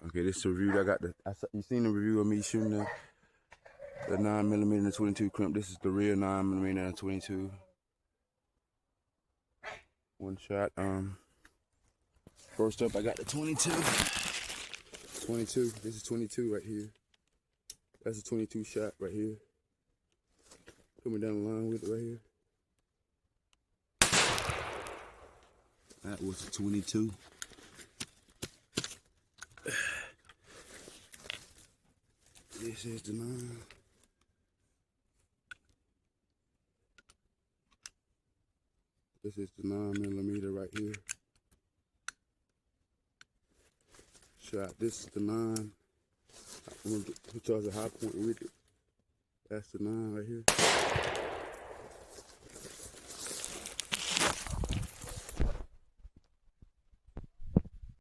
Okay, this is a review. You seen the review of me shooting the 9mm and the 22 crimp. This is the real 9mm and the 22. One shot. First up, I got the 22. 22. This is 22 right here. That's a 22 shot right here. Coming down the line with it right here. That was a 22. This is the 9. This is the 9mm right here. Shot. This is the 9. I'm gonna put y'all as a high point with it. That's the 9 right here.